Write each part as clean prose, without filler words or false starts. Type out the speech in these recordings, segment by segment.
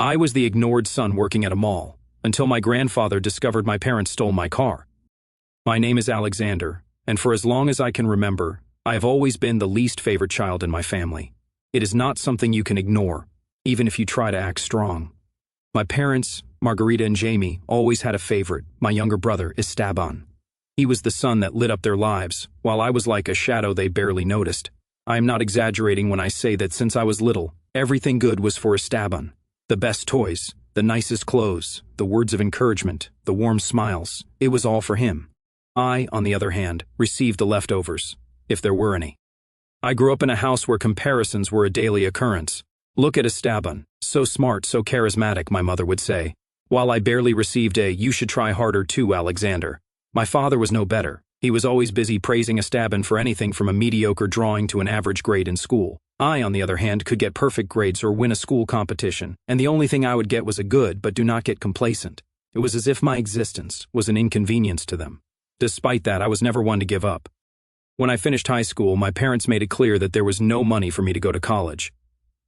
I was the ignored son working at a mall, until my grandfather discovered my parents stole my car. My name is Alexander, and for as long as I can remember, I have always been the least favorite child in my family. It is not something you can ignore, even if you try to act strong. My parents, Margarita and Jamie, always had a favorite, my younger brother, Esteban. He was the sun that lit up their lives, while I was like a shadow they barely noticed. I am not exaggerating when I say that since I was little, everything good was for Esteban. The best toys, the nicest clothes, the words of encouragement, the warm smiles, it was all for him. I, on the other hand, received the leftovers, if there were any. I grew up in a house where comparisons were a daily occurrence. Look at Esteban, so smart, so charismatic, my mother would say, while I barely received a "you should try harder too, Alexander." My father was no better. He was always busy praising Esteban for anything from a mediocre drawing to an average grade in school. I, on the other hand, could get perfect grades or win a school competition, and the only thing I would get was a good but do not get complacent. It was as if my existence was an inconvenience to them. Despite that, I was never one to give up. When I finished high school, my parents made it clear that there was no money for me to go to college.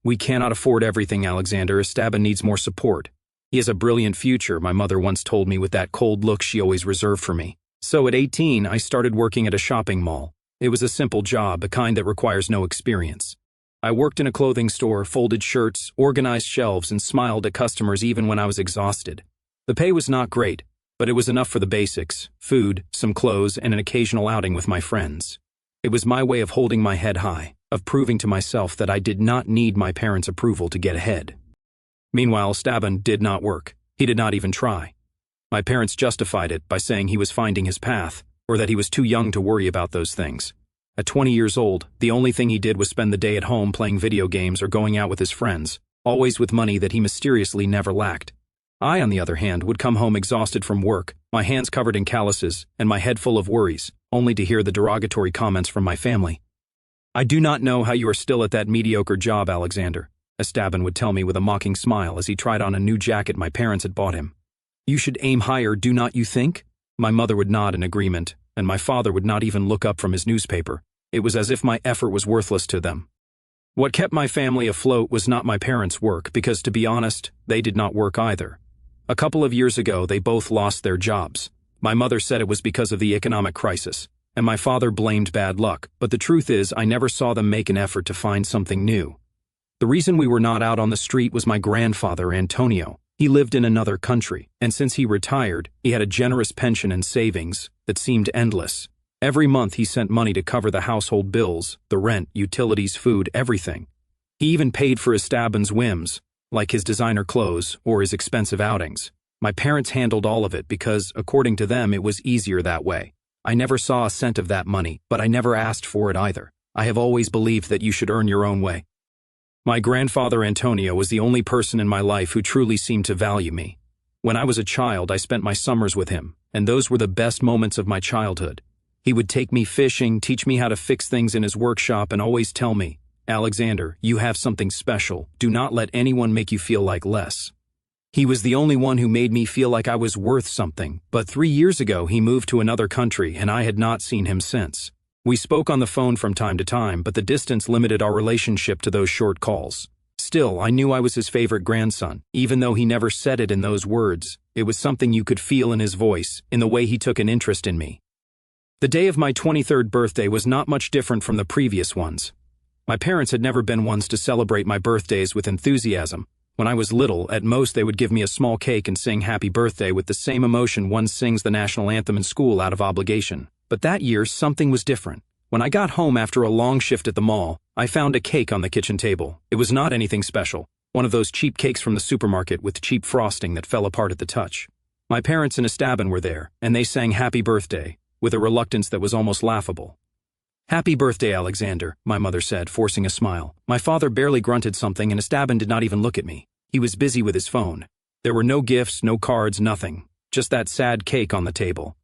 "We cannot afford everything, Alexander. Esteban needs more support. He has a brilliant future," my mother once told me with that cold look she always reserved for me. So at 18, I started working at a shopping mall. It was a simple job, the kind that requires no experience. I worked in a clothing store, folded shirts, organized shelves, and smiled at customers even when I was exhausted. The pay was not great, but it was enough for the basics: food, some clothes, and an occasional outing with my friends. It was my way of holding my head high, of proving to myself that I did not need my parents' approval to get ahead. Meanwhile, Esteban did not work. He did not even try. My parents justified it by saying he was finding his path, or that he was too young to worry about those things. At 20 years old, the only thing he did was spend the day at home playing video games or going out with his friends, always with money that he mysteriously never lacked. I, on the other hand, would come home exhausted from work, my hands covered in calluses, and my head full of worries, only to hear the derogatory comments from my family. "I do not know how you are still at that mediocre job, Alexander," Esteban would tell me with a mocking smile as he tried on a new jacket my parents had bought him. "You should aim higher, do not you think?" My mother would nod in agreement, and my father would not even look up from his newspaper. It was as if my effort was worthless to them. What kept my family afloat was not my parents' work, because to be honest, they did not work either. A couple of years ago, they both lost their jobs. My mother said it was because of the economic crisis, and my father blamed bad luck, but the truth is I never saw them make an effort to find something new. The reason we were not out on the street was my grandfather, Antonio. He lived in another country, and since he retired, he had a generous pension and savings that seemed endless. Every month he sent money to cover the household bills, the rent, utilities, food, everything. He even paid for Esteban's whims, like his designer clothes or his expensive outings. My parents handled all of it because, according to them, it was easier that way. I never saw a cent of that money, but I never asked for it either. I have always believed that you should earn your own way. My grandfather Antonio was the only person in my life who truly seemed to value me. When I was a child, I spent my summers with him, and those were the best moments of my childhood. He would take me fishing, teach me how to fix things in his workshop, and always tell me, "Alexander, you have something special. Do not let anyone make you feel like less." He was the only one who made me feel like I was worth something, but 3 years ago he moved to another country and I had not seen him since. We spoke on the phone from time to time, but the distance limited our relationship to those short calls. Still, I knew I was his favorite grandson, even though he never said it in those words. It was something you could feel in his voice, in the way he took an interest in me. The day of my 23rd birthday was not much different from the previous ones. My parents had never been ones to celebrate my birthdays with enthusiasm. When I was little, at most they would give me a small cake and sing happy birthday with the same emotion one sings the national anthem in school out of obligation. But that year, something was different. When I got home after a long shift at the mall, I found a cake on the kitchen table. It was not anything special. One of those cheap cakes from the supermarket with cheap frosting that fell apart at the touch. My parents and Esteban were there, and they sang happy birthday, with a reluctance that was almost laughable. "Happy birthday, Alexander," my mother said, forcing a smile. My father barely grunted something, and Esteban did not even look at me. He was busy with his phone. There were no gifts, no cards, nothing. Just that sad cake on the table.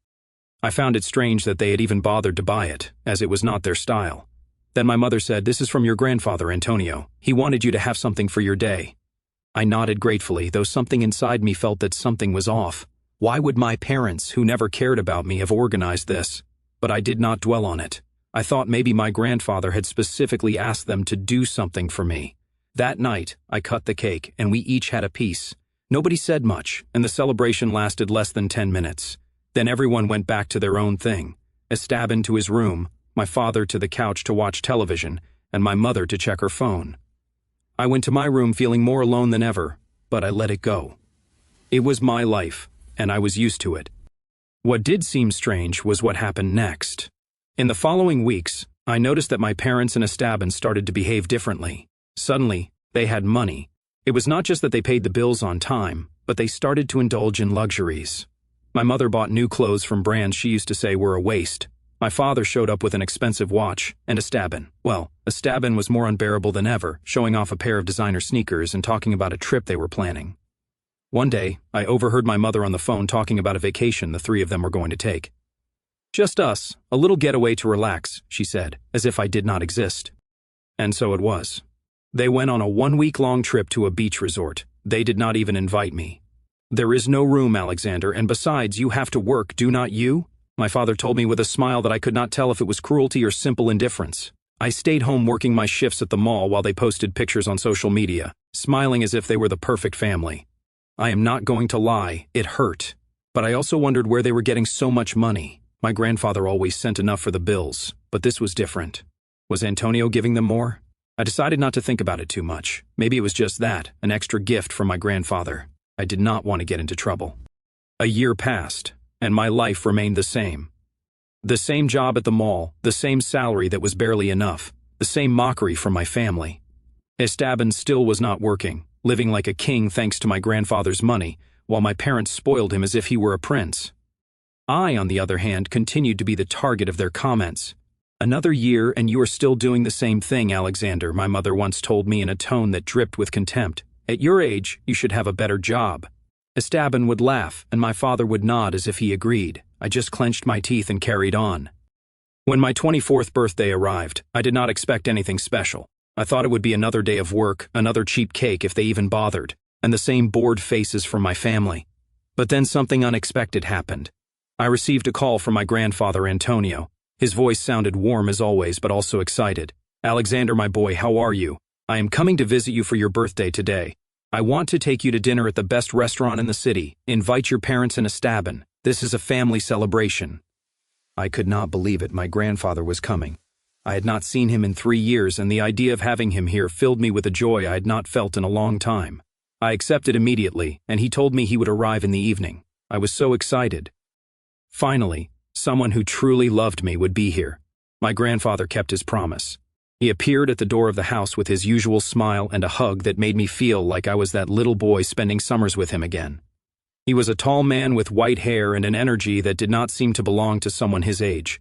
I found it strange that they had even bothered to buy it, as it was not their style. Then my mother said, "This is from your grandfather, Antonio. He wanted you to have something for your day." I nodded gratefully, though something inside me felt that something was off. Why would my parents, who never cared about me, have organized this? But I did not dwell on it. I thought maybe my grandfather had specifically asked them to do something for me. That night, I cut the cake, and we each had a piece. Nobody said much, and the celebration lasted less than 10 minutes. Then everyone went back to their own thing. Esteban to his room, my father to the couch to watch television, and my mother to check her phone. I went to my room feeling more alone than ever, but I let it go. It was my life, and I was used to it. What did seem strange was what happened next. In the following weeks, I noticed that my parents and Esteban started to behave differently. Suddenly, they had money. It was not just that they paid the bills on time, but they started to indulge in luxuries. My mother bought new clothes from brands she used to say were a waste. My father showed up with an expensive watch, and Esteban was more unbearable than ever, showing off a pair of designer sneakers and talking about a trip they were planning. One day, I overheard my mother on the phone talking about a vacation the three of them were going to take. "Just us, a little getaway to relax," she said, as if I did not exist. And so it was. They went on a 1-week-long trip to a beach resort. They did not even invite me. "There is no room, Alexander, and besides, you have to work, do not you?" My father told me with a smile that I could not tell if it was cruelty or simple indifference. I stayed home working my shifts at the mall while they posted pictures on social media, smiling as if they were the perfect family. I am not going to lie, it hurt. But I also wondered where they were getting so much money. My grandfather always sent enough for the bills, but this was different. Was Antonio giving them more? I decided not to think about it too much. Maybe it was just that, an extra gift from my grandfather. I did not want to get into trouble. A year passed, and my life remained the same. The same job at the mall, the same salary that was barely enough, the same mockery from my family. Esteban still was not working, living like a king thanks to my grandfather's money, while my parents spoiled him as if he were a prince. I, on the other hand, continued to be the target of their comments. "Another year and you are still doing the same thing, Alexander," my mother once told me in a tone that dripped with contempt. "At your age, you should have a better job." Esteban would laugh, and my father would nod as if he agreed. I just clenched my teeth and carried on. When my 24th birthday arrived, I did not expect anything special. I thought it would be another day of work, another cheap cake if they even bothered, and the same bored faces from my family. But then something unexpected happened. I received a call from my grandfather, Antonio. His voice sounded warm as always, but also excited. "Alexander, my boy, how are you? I am coming to visit you for your birthday today. I want to take you to dinner at the best restaurant in the city. Invite your parents and Esteban. This is a family celebration." I could not believe it. My grandfather was coming. I had not seen him in 3 years, and the idea of having him here filled me with a joy I had not felt in a long time. I accepted immediately, and he told me he would arrive in the evening. I was so excited. Finally, someone who truly loved me would be here. My grandfather kept his promise. He appeared at the door of the house with his usual smile and a hug that made me feel like I was that little boy spending summers with him again. He was a tall man with white hair and an energy that did not seem to belong to someone his age.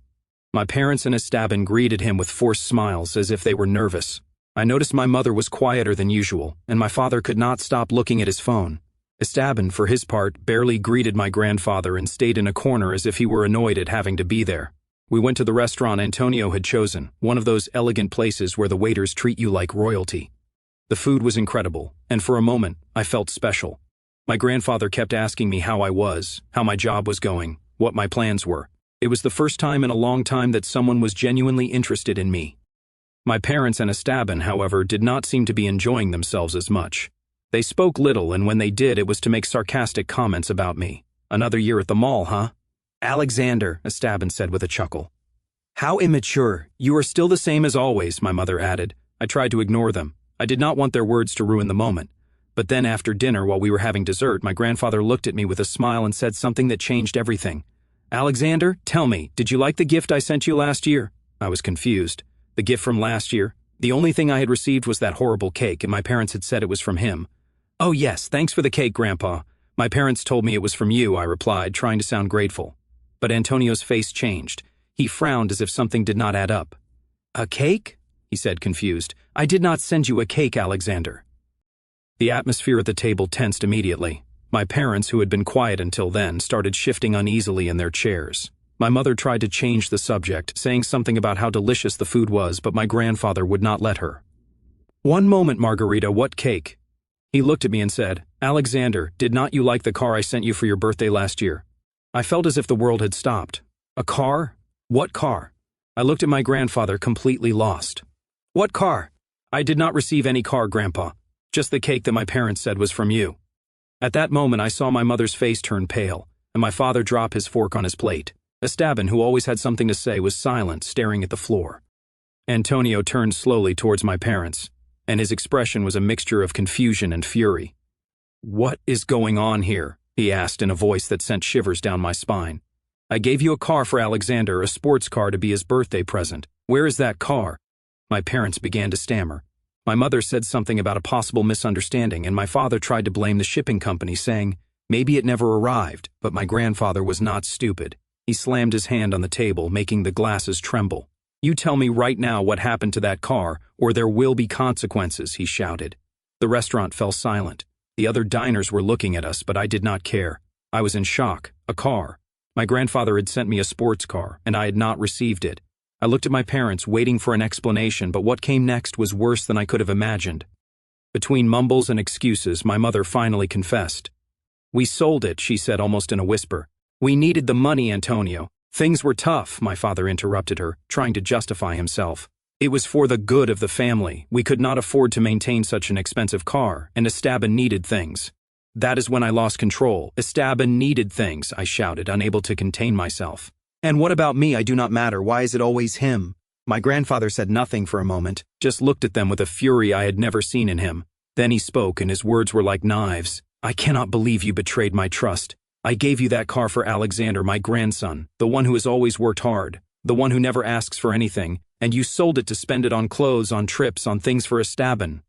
My parents and Esteban greeted him with forced smiles as if they were nervous. I noticed my mother was quieter than usual, and my father could not stop looking at his phone. Esteban, for his part, barely greeted my grandfather and stayed in a corner as if he were annoyed at having to be there. We went to the restaurant Antonio had chosen, one of those elegant places where the waiters treat you like royalty. The food was incredible, and for a moment, I felt special. My grandfather kept asking me how I was, how my job was going, what my plans were. It was the first time in a long time that someone was genuinely interested in me. My parents and Esteban, however, did not seem to be enjoying themselves as much. They spoke little, and when they did, it was to make sarcastic comments about me. "Another year at the mall, huh?" "Alexander," Esteban said with a chuckle. "How immature. You are still the same as always," my mother added. I tried to ignore them. I did not want their words to ruin the moment. But then after dinner, while we were having dessert, my grandfather looked at me with a smile and said something that changed everything. "Alexander, tell me, did you like the gift I sent you last year?" I was confused. The gift from last year? The only thing I had received was that horrible cake, and my parents had said it was from him. "Oh yes, thanks for the cake, Grandpa. My parents told me it was from you," I replied, trying to sound grateful. But Antonio's face changed. He frowned as if something did not add up. "A cake?" he said, confused. "I did not send you a cake, Alexander." The atmosphere at the table tensed immediately. My parents, who had been quiet until then, started shifting uneasily in their chairs. My mother tried to change the subject, saying something about how delicious the food was, but my grandfather would not let her. "One moment, Margarita, what cake?" He looked at me and said, "Alexander, did not you like the car I sent you for your birthday last year?" I felt as if the world had stopped. "A car? What car?" I looked at my grandfather, completely lost. "What car?" I did not receive any car, Grandpa. Just the cake that my parents said was from you. At that moment, I saw my mother's face turn pale, and my father drop his fork on his plate. Esteban, who always had something to say, was silent, staring at the floor. Antonio turned slowly towards my parents, and his expression was a mixture of confusion and fury. "What is going on here?" he asked in a voice that sent shivers down my spine. "I gave you a car for Alexander, a sports car to be his birthday present. Where is that car?" My parents began to stammer. My mother said something about a possible misunderstanding, and my father tried to blame the shipping company, saying maybe it never arrived, but my grandfather was not stupid. He slammed his hand on the table, making the glasses tremble. "You tell me right now what happened to that car, or there will be consequences," he shouted. The restaurant fell silent. The other diners were looking at us, but I did not care. I was in shock. A car. My grandfather had sent me a sports car, and I had not received it. I looked at my parents, waiting for an explanation, but what came next was worse than I could have imagined. Between mumbles and excuses, my mother finally confessed. "We sold it," she said almost in a whisper. "We needed the money, Antonio. Things were tough," my father interrupted her, trying to justify himself. "It was for the good of the family. We could not afford to maintain such an expensive car, and Esteban needed things." That is when I lost control. "Esteban needed things," I shouted, unable to contain myself. "And what about me? I do not matter. Why is it always him?" My grandfather said nothing for a moment, just looked at them with a fury I had never seen in him. Then he spoke, and his words were like knives. "I cannot believe you betrayed my trust. I gave you that car for Alexander, my grandson, the one who has always worked hard, the one who never asks for anything, and you sold it to spend it on clothes, on trips, on things for Esteban."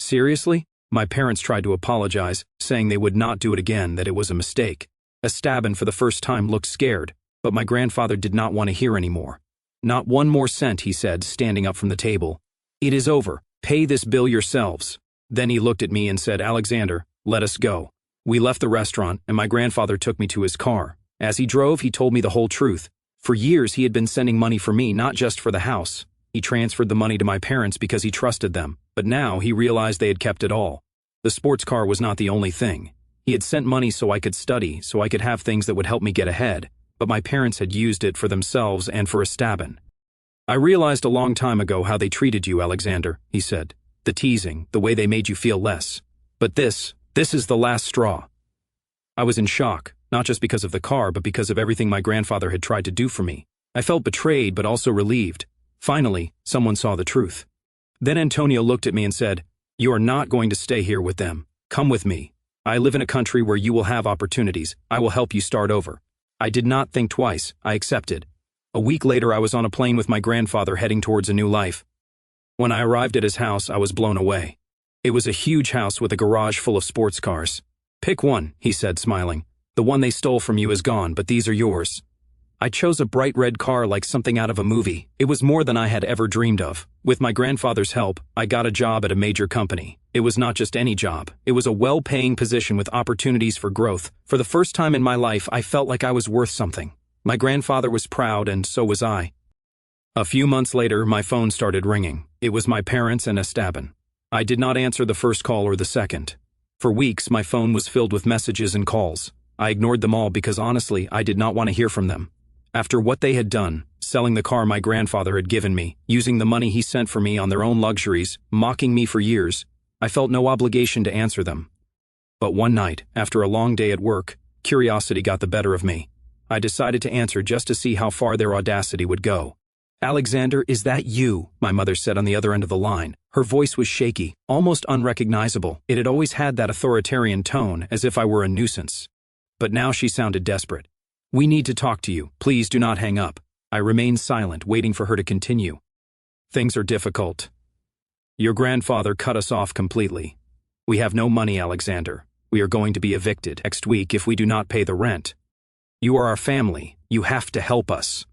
"Seriously?" My parents tried to apologize, saying they would not do it again, that it was a mistake. Esteban, for the first time, looked scared, but my grandfather did not want to hear any more. "Not one more cent," he said, standing up from the table. "It is over. Pay this bill yourselves." Then he looked at me and said, "Alexander, let us go." We left the restaurant, and my grandfather took me to his car. As he drove, he told me the whole truth. For years, he had been sending money for me, not just for the house. He transferred the money to my parents because he trusted them, but now he realized they had kept it all. The sports car was not the only thing. He had sent money so I could study, so I could have things that would help me get ahead, but my parents had used it for themselves and for Esteban. "I realized a long time ago how they treated you, Alexander," he said. "The teasing, the way they made you feel less. But this is the last straw." I was in shock, not just because of the car, but because of everything my grandfather had tried to do for me. I felt betrayed, but also relieved. Finally, someone saw the truth. Then Antonio looked at me and said, "You are not going to stay here with them. Come with me. I live in a country where you will have opportunities. I will help you start over." I did not think twice. I accepted. A week later, I was on a plane with my grandfather heading towards a new life. When I arrived at his house, I was blown away. It was a huge house with a garage full of sports cars. "Pick one," he said, smiling. "The one they stole from you is gone, but these are yours." I chose a bright red car like something out of a movie. It was more than I had ever dreamed of. With my grandfather's help, I got a job at a major company. It was not just any job. It was a well-paying position with opportunities for growth. For the first time in my life, I felt like I was worth something. My grandfather was proud, and so was I. A few months later, my phone started ringing. It was my parents and Esteban. I did not answer the first call or the second. For weeks, my phone was filled with messages and calls. I ignored them all because honestly, I did not want to hear from them. After what they had done, selling the car my grandfather had given me, using the money he sent for me on their own luxuries, mocking me for years, I felt no obligation to answer them. But one night, after a long day at work, curiosity got the better of me. I decided to answer just to see how far their audacity would go. "Alexander, is that you?" my mother said on the other end of the line. Her voice was shaky, almost unrecognizable. It had always had that authoritarian tone, as if I were a nuisance. But now she sounded desperate. "We need to talk to you. Please do not hang up." I remained silent, waiting for her to continue. "Things are difficult. Your grandfather cut us off completely. We have no money, Alexander. We are going to be evicted next week if we do not pay the rent. You are our family. You have to help us."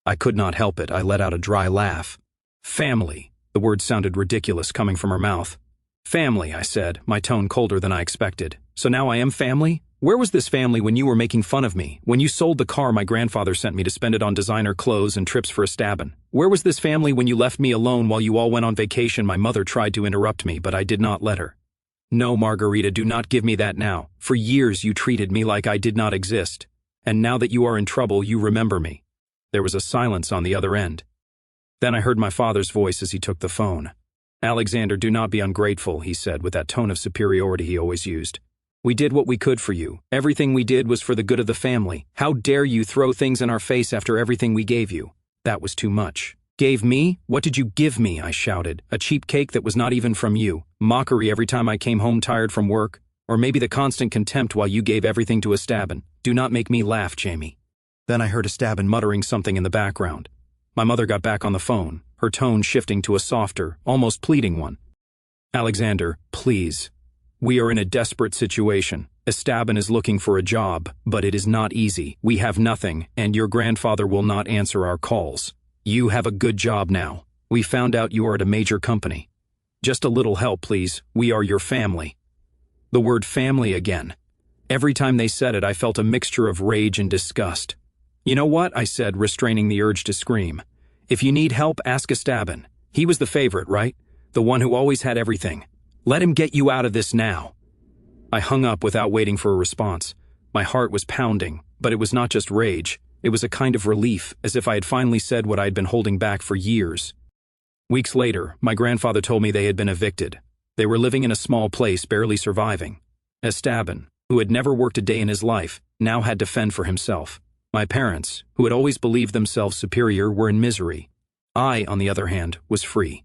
I could not help it. I let out a dry laugh. "Family." The word sounded ridiculous coming from her mouth. "Family," I said, my tone colder than I expected. "So now I am family? Where was this family when you were making fun of me? When you sold the car my grandfather sent me to spend it on designer clothes and trips for Esteban? Where was this family when you left me alone while you all went on vacation?" My mother tried to interrupt me, but I did not let her. "No, Margarita, do not give me that now. For years you treated me like I did not exist. And now that you are in trouble, you remember me." There was a silence on the other end. Then I heard my father's voice as he took the phone. "Alexander, do not be ungrateful," he said with that tone of superiority he always used. "We did what we could for you. Everything we did was for the good of the family. How dare you throw things in our face after everything we gave you? That was too much." "Gave me? What did you give me?" I shouted. "A cheap cake that was not even from you. Mockery every time I came home tired from work. Or maybe the constant contempt while you gave everything to Esteban. Do not make me laugh, Jamie." Then I heard Esteban muttering something in the background. My mother got back on the phone, her tone shifting to a softer, almost pleading one. "Alexander, please. We are in a desperate situation. Esteban is looking for a job, but it is not easy. We have nothing, and your grandfather will not answer our calls. You have a good job now. We found out you are at a major company. Just a little help, please. We are your family." The word family again. Every time they said it, I felt a mixture of rage and disgust. "You know what?" I said, restraining the urge to scream. "If you need help, ask Esteban. He was the favorite, right? The one who always had everything. Let him get you out of this now." I hung up without waiting for a response. My heart was pounding, but it was not just rage. It was a kind of relief, as if I had finally said what I had been holding back for years. Weeks later, my grandfather told me they had been evicted. They were living in a small place, barely surviving. Esteban, who had never worked a day in his life, now had to fend for himself. My parents, who had always believed themselves superior, were in misery. I, on the other hand, was free.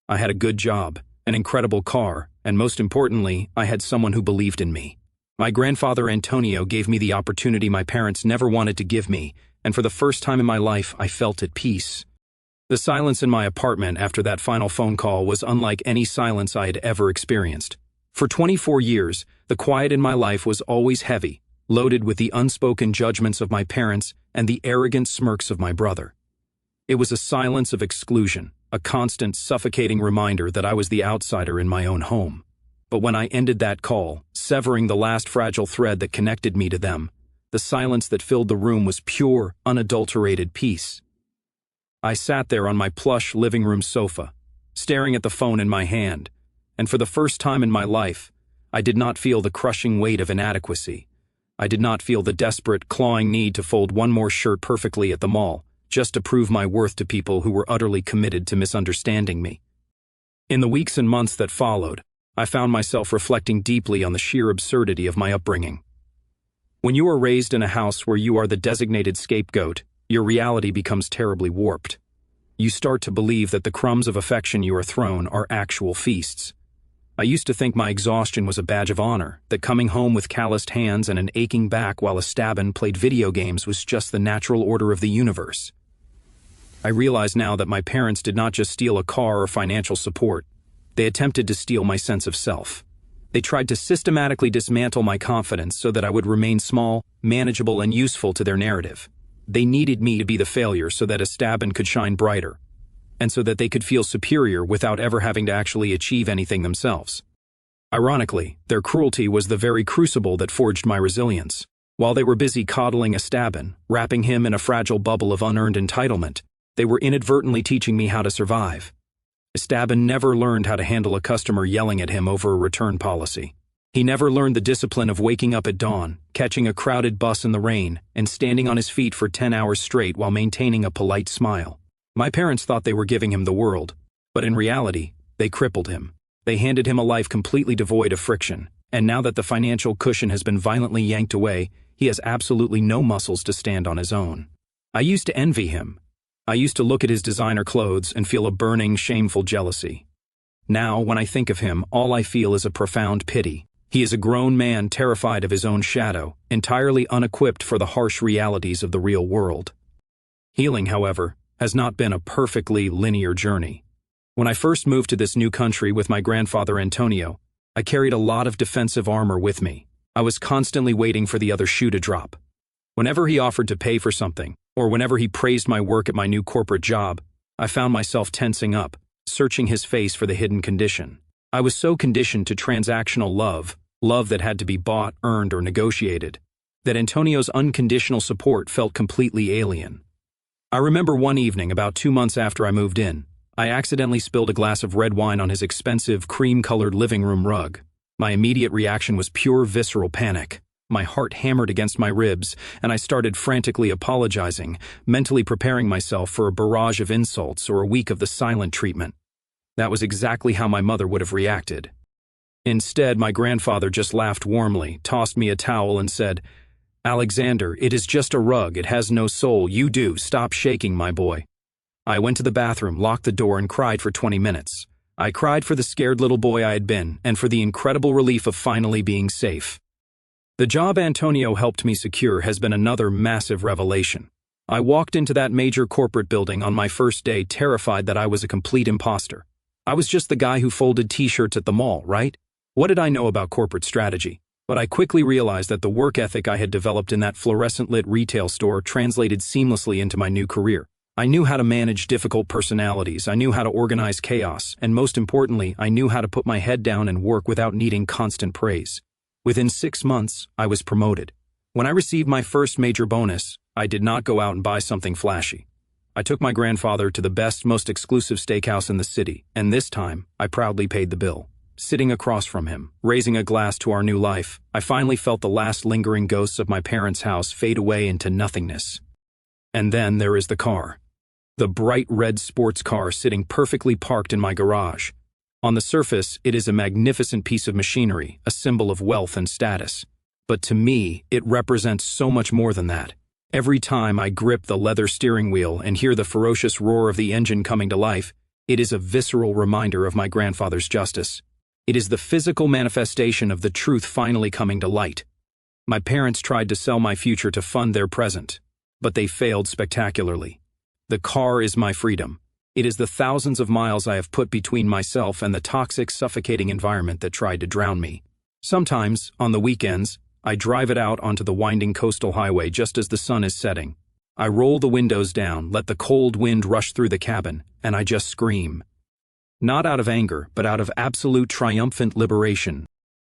I had a good job, an incredible car, and most importantly, I had someone who believed in me. My grandfather Antonio gave me the opportunity my parents never wanted to give me, and for the first time in my life, I felt at peace. The silence in my apartment after that final phone call was unlike any silence I had ever experienced. For 24 years, the quiet in my life was always heavy, loaded with the unspoken judgments of my parents and the arrogant smirks of my brother. It was a silence of exclusion, a constant, suffocating reminder that I was the outsider in my own home. But when I ended that call, severing the last fragile thread that connected me to them, the silence that filled the room was pure, unadulterated peace. I sat there on my plush living room sofa, staring at the phone in my hand, and for the first time in my life, I did not feel the crushing weight of inadequacy. I did not feel the desperate, clawing need to fold one more shirt perfectly at the mall, just to prove my worth to people who were utterly committed to misunderstanding me. In the weeks and months that followed, I found myself reflecting deeply on the sheer absurdity of my upbringing. When you are raised in a house where you are the designated scapegoat, your reality becomes terribly warped. You start to believe that the crumbs of affection you are thrown are actual feasts. I used to think my exhaustion was a badge of honor, that coming home with calloused hands and an aching back while Esteban played video games was just the natural order of the universe. I realize now that my parents did not just steal a car or financial support. They attempted to steal my sense of self. They tried to systematically dismantle my confidence so that I would remain small, manageable, and useful to their narrative. They needed me to be the failure so that Esteban could shine brighter, and so that they could feel superior without ever having to actually achieve anything themselves. Ironically, their cruelty was the very crucible that forged my resilience. While they were busy coddling Esteban, wrapping him in a fragile bubble of unearned entitlement, they were inadvertently teaching me how to survive. Esteban never learned how to handle a customer yelling at him over a return policy. He never learned the discipline of waking up at dawn, catching a crowded bus in the rain, and standing on his feet for 10 hours straight while maintaining a polite smile. My parents thought they were giving him the world, but in reality, they crippled him. They handed him a life completely devoid of friction, and now that the financial cushion has been violently yanked away, he has absolutely no muscles to stand on his own. I used to envy him. I used to look at his designer clothes and feel a burning, shameful jealousy. Now, when I think of him, all I feel is a profound pity. He is a grown man terrified of his own shadow, entirely unequipped for the harsh realities of the real world. Healing, however, has not been a perfectly linear journey. When I first moved to this new country with my grandfather Antonio, I carried a lot of defensive armor with me. I was constantly waiting for the other shoe to drop. Whenever he offered to pay for something, or whenever he praised my work at my new corporate job, I found myself tensing up, searching his face for the hidden condition. I was so conditioned to transactional love that had to be bought, earned, or negotiated, that Antonio's unconditional support felt completely alien. I remember one evening, about 2 months after I moved in, I accidentally spilled a glass of red wine on his expensive, cream-colored living room rug. My immediate reaction was pure visceral panic. My heart hammered against my ribs, and I started frantically apologizing, mentally preparing myself for a barrage of insults or a week of the silent treatment. That was exactly how my mother would have reacted. Instead, my grandfather just laughed warmly, tossed me a towel, and said, "Alexander, it is just a rug. It has no soul. You do. Stop shaking, my boy." I went to the bathroom, locked the door, and cried for 20 minutes. I cried for the scared little boy I had been, and for the incredible relief of finally being safe. The job Antonio helped me secure has been another massive revelation. I walked into that major corporate building on my first day terrified that I was a complete imposter. I was just the guy who folded t-shirts at the mall, right? What did I know about corporate strategy? But I quickly realized that the work ethic I had developed in that fluorescent-lit retail store translated seamlessly into my new career. I knew how to manage difficult personalities, I knew how to organize chaos, and most importantly, I knew how to put my head down and work without needing constant praise. Within 6 months, I was promoted. When I received my first major bonus, I did not go out and buy something flashy. I took my grandfather to the best, most exclusive steakhouse in the city, and this time, I proudly paid the bill. Sitting across from him, raising a glass to our new life, I finally felt the last lingering ghosts of my parents' house fade away into nothingness. And then there is the car. The bright red sports car sitting perfectly parked in my garage. On the surface, it is a magnificent piece of machinery, a symbol of wealth and status. But to me, it represents so much more than that. Every time I grip the leather steering wheel and hear the ferocious roar of the engine coming to life, it is a visceral reminder of my grandfather's justice. It is the physical manifestation of the truth finally coming to light. My parents tried to sell my future to fund their present, but they failed spectacularly. The car is my freedom. It is the thousands of miles I have put between myself and the toxic, suffocating environment that tried to drown me. Sometimes, on the weekends, I drive it out onto the winding coastal highway just as the sun is setting. I roll the windows down, let the cold wind rush through the cabin, and I just scream. Not out of anger, but out of absolute triumphant liberation.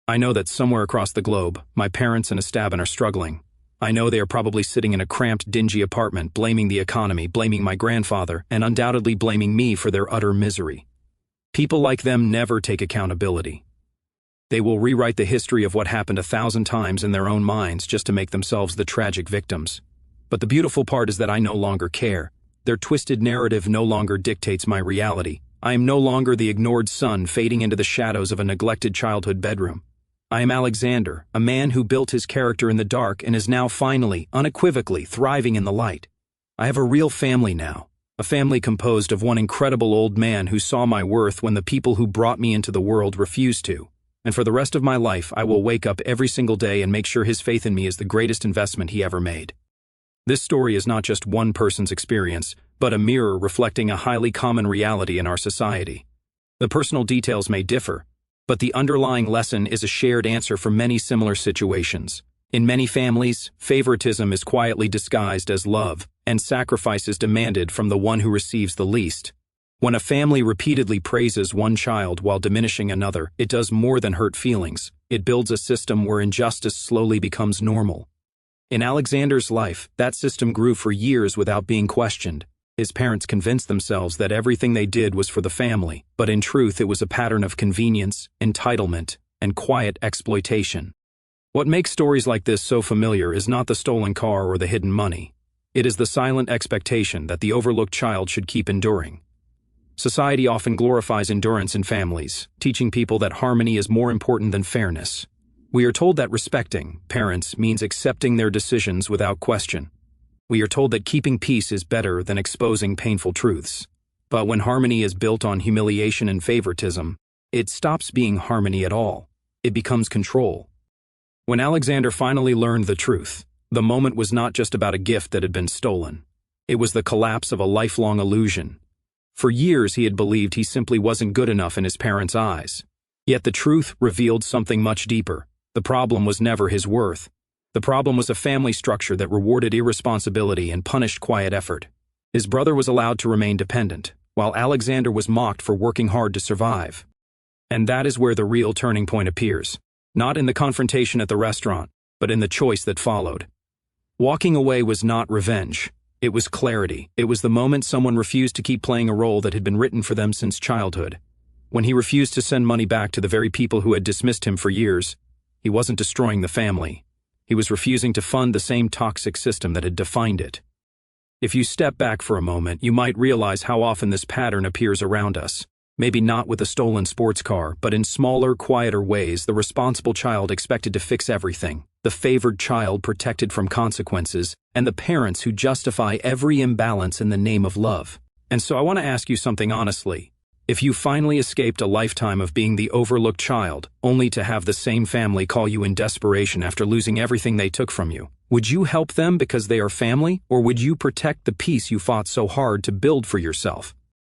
I know that somewhere across the globe, my parents and Esteban are struggling. I know they are probably sitting in a cramped, dingy apartment, blaming the economy, blaming my grandfather, and undoubtedly blaming me for their utter misery. People like them never take accountability. They will rewrite the history of what happened 1,000 times in their own minds just to make themselves the tragic victims. But the beautiful part is that I no longer care. Their twisted narrative no longer dictates my reality. I am no longer the ignored son fading into the shadows of a neglected childhood bedroom. I am Alexander, a man who built his character in the dark and is now finally, unequivocally, thriving in the light. I have a real family now, a family composed of one incredible old man who saw my worth when the people who brought me into the world refused to. And for the rest of my life, I will wake up every single day and make sure his faith in me is the greatest investment he ever made. This story is not just one person's experience, but a mirror reflecting a highly common reality in our society. The personal details may differ, but the underlying lesson is a shared answer for many similar situations. In many families, favoritism is quietly disguised as love, and sacrifice is demanded from the one who receives the least. When a family repeatedly praises one child while diminishing another, it does more than hurt feelings. It builds a system where injustice slowly becomes normal. In Alexander's life, that system grew for years without being questioned. His parents convinced themselves that everything they did was for the family, but in truth it was a pattern of convenience, entitlement, and quiet exploitation. What makes stories like this so familiar is not the stolen car or the hidden money. It is the silent expectation that the overlooked child should keep enduring. Society often glorifies endurance in families, teaching people that harmony is more important than fairness. We are told that respecting parents means accepting their decisions without question. We are told that keeping peace is better than exposing painful truths. But when harmony is built on humiliation and favoritism, it stops being harmony at all. It becomes control. When Alexander finally learned the truth, the moment was not just about a gift that had been stolen. It was the collapse of a lifelong illusion. For years he had believed he simply wasn't good enough in his parents' eyes. Yet the truth revealed something much deeper. The problem was never his worth. The problem was a family structure that rewarded irresponsibility and punished quiet effort. His brother was allowed to remain dependent, while Alexander was mocked for working hard to survive. And that is where the real turning point appears. Not in the confrontation at the restaurant, but in the choice that followed. Walking away was not revenge. It was clarity. It was the moment someone refused to keep playing a role that had been written for them since childhood. When he refused to send money back to the very people who had dismissed him for years, he wasn't destroying the family. He was refusing to fund the same toxic system that had defined it. If you step back for a moment, you might realize how often this pattern appears around us. Maybe not with a stolen sports car, but in smaller, quieter ways, the responsible child expected to fix everything, the favored child protected from consequences, and the parents who justify every imbalance in the name of love. And so I want to ask you something honestly. If you finally escaped a lifetime of being the overlooked child, only to have the same family call you in desperation after losing everything they took from you, would you help them because they are family, or would you protect the peace you fought so hard to build for yourself?